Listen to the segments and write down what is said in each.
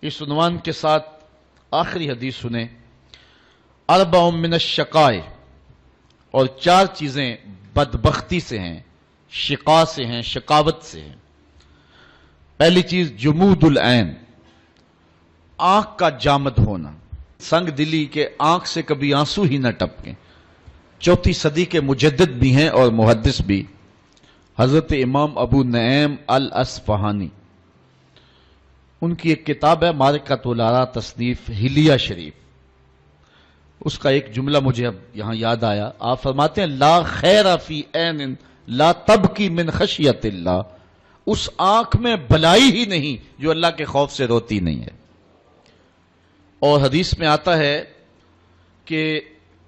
اس عنوان کے ساتھ آخری حدیث سنیں، اربع من الشقاء، اور 4 چیزیں بدبختی سے ہیں، شقا سے ہیں، شقاوت سے ہیں۔ پہلی چیز جمود العین، آنکھ کا جامد ہونا، سنگ دلی کے آنکھ سے کبھی آنسو ہی نہ ٹپکیں۔ 4 صدی کے مجدد بھی ہیں اور محدث بھی، حضرت امام ابو نعیم الاصفہانی، ان کی ایک کتاب ہے معرکۃ الآراء، تصنیف حلیہ شریف، اس کا ایک جملہ مجھے اب یہاں یاد آیا۔ آپ فرماتے ہیں لا خیر فی عین لا تبکی من خشیت اللہ، اس آنکھ میں بلائی ہی نہیں جو اللہ کے خوف سے روتی نہیں ہے۔ اور حدیث میں آتا ہے کہ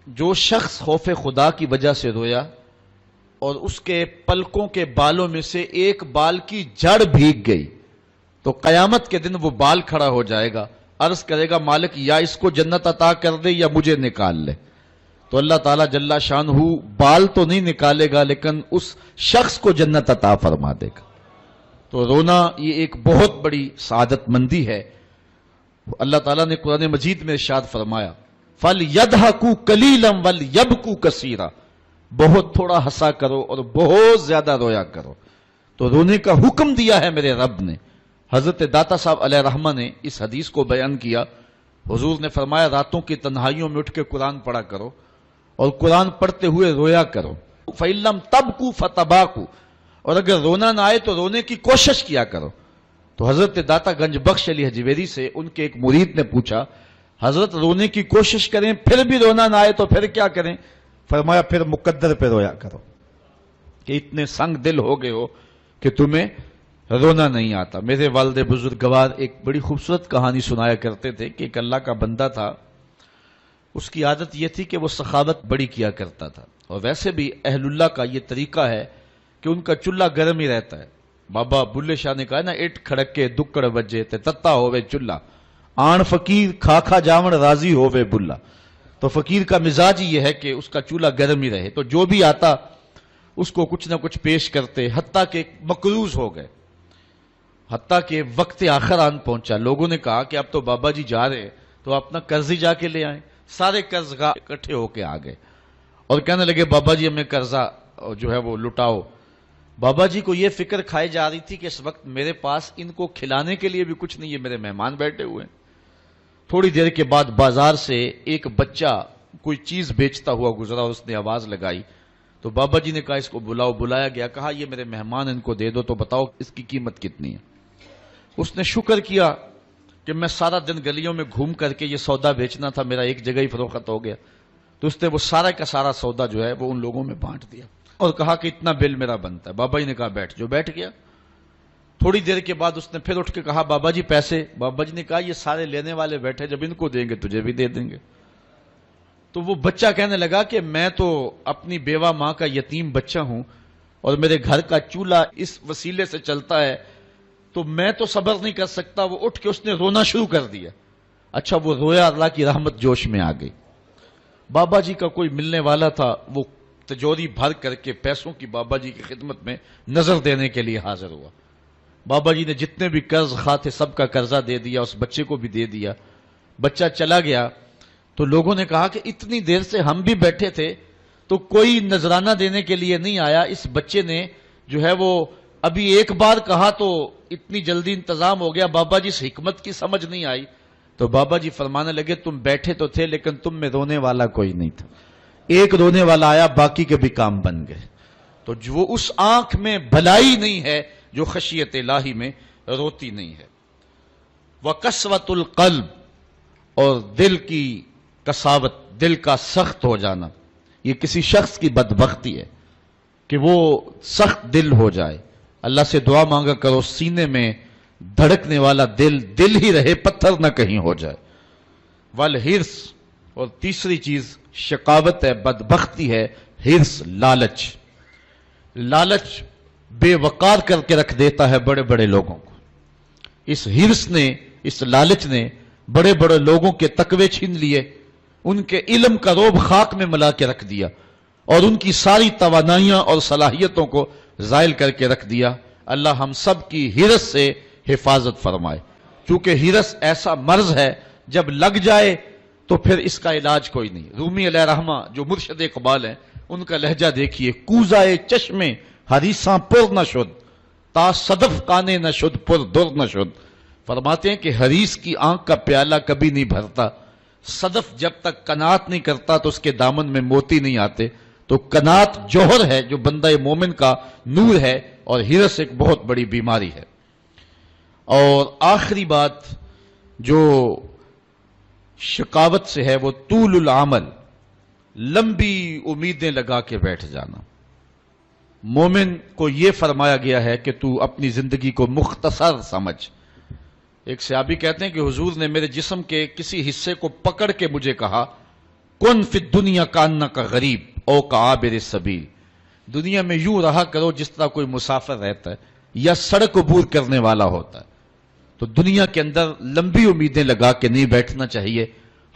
جو شخص خوف خدا کی وجہ سے رویا اور اس کے پلکوں کے بالوں میں سے ایک بال کی جڑ بھیگ گئی تو قیامت کے دن وہ بال کھڑا ہو جائے گا، عرض کرے گا مالک یا اس کو جنت عطا کر دے یا مجھے نکال لے۔ تو اللہ تعالیٰ جل شانہ بال تو نہیں نکالے گا لیکن اس شخص کو جنت عطا فرما دے گا۔ تو رونا یہ ایک بہت بڑی سعادت مندی ہے۔ اللہ تعالیٰ نے قرآن مجید میں ارشاد فرمایا فَلْيَضْحَكُوا قَلِيلًا وَلْيَبْكُوا كَثِيرًا، بہت تھوڑا ہنسا کرو اور بہت زیادہ رویا کرو۔ تو رونے کا حکم دیا ہے میرے رب نے۔ حضرت داتا صاحب علیہ رحمہ نے اس حدیث کو بیان کیا۔ حضور نے فرمایا راتوں کی تنہائیوں میں اٹھ کے قرآن پڑھا کرو اور قرآن پڑھتے ہوئے رویا کرو۔ فَإِن لَّمْ تَبْكُوا فَتَبَاكُوا، اور اگر رونا نہ آئے تو رونے کی کوشش کیا کرو۔ تو حضرت داتا گنج بخش علی حجویری سے ان کے ایک مرید نے پوچھا حضرت رونے کی کوشش کریں پھر بھی رونا نہ آئے تو پھر کیا کریں؟ فرمایا پھر مقدر پہ رویا کرو کہ اتنے سنگ دل ہو گئے ہو کہ تمہیں رونا نہیں آتا۔ میرے والد بزرگوار ایک بڑی خوبصورت کہانی سنایا کرتے تھے کہ ایک اللہ کا بندہ تھا، اس کی عادت یہ تھی کہ وہ سخاوت بڑی کیا کرتا تھا، اور ویسے بھی اہل اللہ کا یہ طریقہ ہے کہ ان کا چولہا گرم ہی رہتا ہے۔ بابا بلے شاہ نے کہا نا اٹھ کھڑک کے دکڑ بجے تے تتا ہوئے چولہا، آن فقیر کھا کھا جاون راضی ہوئے بلا۔ تو فقیر کا مزاج یہ ہے کہ اس کا چولہا گرم ہی رہے، تو جو بھی آتا اس کو کچھ نہ کچھ پیش کرتے، حتیٰ کہ مقروض ہو گئے، حتیٰ کہ وقت آخر آن پہنچا۔ لوگوں نے کہا کہ اب تو بابا جی جا رہے تو اپنا قرض ہی جا کے لے آئیں۔ سارے قرض اکٹھے ہو کے آ گئے اور کہنے لگے بابا جی ہمیں قرضہ جو ہے وہ لٹاؤ۔ بابا جی کو یہ فکر کھائی جا رہی تھی کہ اس وقت میرے پاس ان کو کھلانے کے لیے بھی کچھ نہیں ہے، میرے مہمان بیٹھے ہوئے ہیں۔ تھوڑی دیر کے بعد بازار سے ایک بچہ کوئی چیز بیچتا ہوا گزرا اور اس نے آواز لگائی تو بابا جی نے کہا اس کو بلاؤ۔ بلایا گیا، کہا یہ میرے مہمان، ان کو دے دو، تو بتاؤ اس کی قیمت کتنی ہے؟ اس نے شکر کیا کہ میں سارا دن گلیوں میں گھوم کر کے یہ سودا بیچنا تھا، میرا ایک جگہ ہی فروخت ہو گیا۔ تو اس نے وہ سارا کا سارا سودا جو ہے وہ ان لوگوں میں بانٹ دیا اور کہا کہ اتنا بل میرا بنتا ہے۔ بابا جی نے کہا بیٹھ جو، بیٹھ گیا۔ تھوڑی دیر کے بعد اس نے پھر اٹھ کے کہا بابا جی پیسے؟ بابا جی نے کہا یہ سارے لینے والے بیٹھے، جب ان کو دیں گے تجھے بھی دے دیں گے۔ تو وہ بچہ کہنے لگا کہ میں تو اپنی بیوہ ماں کا یتیم بچہ ہوں اور میرے گھر کا چولہا اس وسیلے سے چلتا ہے، تو میں تو صبر نہیں کر سکتا۔ وہ اٹھ کے اس نے رونا شروع کر دیا۔ اچھا وہ رویا، اللہ کی رحمت جوش میں آ گئی۔ بابا جی کا کوئی ملنے والا تھا، وہ تجوری بھر کر کے پیسوں کی بابا جی کی خدمت میں نظر دینے کے لیے حاضر ہوا۔ بابا جی نے جتنے بھی قرض خواہ تھے سب کا قرضہ دے دیا، اس بچے کو بھی دے دیا۔ بچہ چلا گیا تو لوگوں نے کہا کہ اتنی دیر سے ہم بھی بیٹھے تھے تو کوئی نذرانہ دینے کے لیے نہیں آیا، اس بچے نے جو ہے وہ ابھی ایک بار کہا تو اتنی جلدی انتظام ہو گیا، بابا جی اس حکمت کی سمجھ نہیں آئی۔ تو بابا جی فرمانے لگے تم بیٹھے تو تھے لیکن تم میں رونے والا کوئی نہیں تھا، ایک رونے والا آیا، باقی کے بھی کام بن گئے۔ تو جو اس آنکھ میں بھلائی نہیں ہے جو خشیت الہی میں روتی نہیں ہے۔ وَقَسْوَةُ الْقَلْبِ، اور دل کی قساوت، دل کا سخت ہو جانا، یہ کسی شخص کی بدبختی ہے کہ وہ سخت دل ہو جائے۔ اللہ سے دعا مانگا کرو سینے میں دھڑکنے والا دل ہی رہے، پتھر نہ کہیں ہو جائے۔ والحرص، اور تیسری چیز شقاوت ہے، بدبختی ہے، حرص، لالچ۔ لالچ بے وقار کر کے رکھ دیتا ہے بڑے بڑے لوگوں کو۔ اس حرص نے، اس لالچ نے بڑے بڑے لوگوں کے تقوی چھین لیے، ان کے علم کا روب خاک میں ملا کے رکھ دیا اور ان کی ساری توانائیاں اور صلاحیتوں کو زائل کر کے رکھ دیا۔ اللہ ہم سب کی حرص سے حفاظت فرمائے۔ چونکہ ہرس ایسا مرض ہے جب لگ جائے تو پھر اس کا علاج کوئی نہیں. رومی علیہ رحمہ جو مرشد اقبال ہیں ان کا لہجہ دیکھیے. کوزائے چشمے حریصاں پر نہ شد تا صدف کانے نہ شد پر در نہ شد. فرماتے ہیں کہ حریص کی آنکھ کا پیالہ کبھی نہیں بھرتا. صدف جب تک قناعت نہیں کرتا تو اس کے دامن میں موتی نہیں آتے. تو قناعت جوہر ہے جو بندہ مومن کا نور ہے، اور ہرس ایک بہت بڑی بیماری ہے. اور آخری بات جو شقاوت سے ہے وہ طول العمل، لمبی امیدیں لگا کے بیٹھ جانا. مومن کو یہ فرمایا گیا ہے کہ تو اپنی زندگی کو مختصر سمجھ. ایک صحابی کہتے ہیں کہ حضور نے میرے جسم کے کسی حصے کو پکڑ کے مجھے کہا، کن فی الدنیا کانک غریب او کعابر السبیل. دنیا میں یوں رہا کرو جس طرح کوئی مسافر رہتا ہے یا سڑک عبور کرنے والا ہوتا ہے. تو دنیا کے اندر لمبی امیدیں لگا کے نہیں بیٹھنا چاہیے.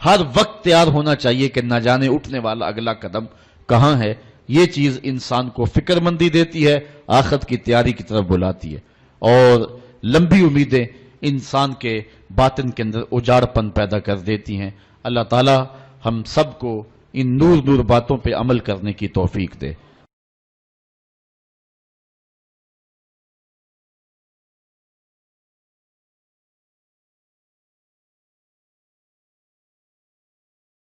ہر وقت تیار ہونا چاہیے کہ نہ جانے اٹھنے والا اگلا قدم کہاں ہے. یہ چیز انسان کو فکر مندی دیتی ہے، آخرت کی تیاری کی طرف بلاتی ہے. اور لمبی امیدیں انسان کے باطن کے اندر اجاڑ پن پیدا کر دیتی ہیں. اللہ تعالی ہم سب کو ان نور باتوں پہ عمل کرنے کی توفیق دے.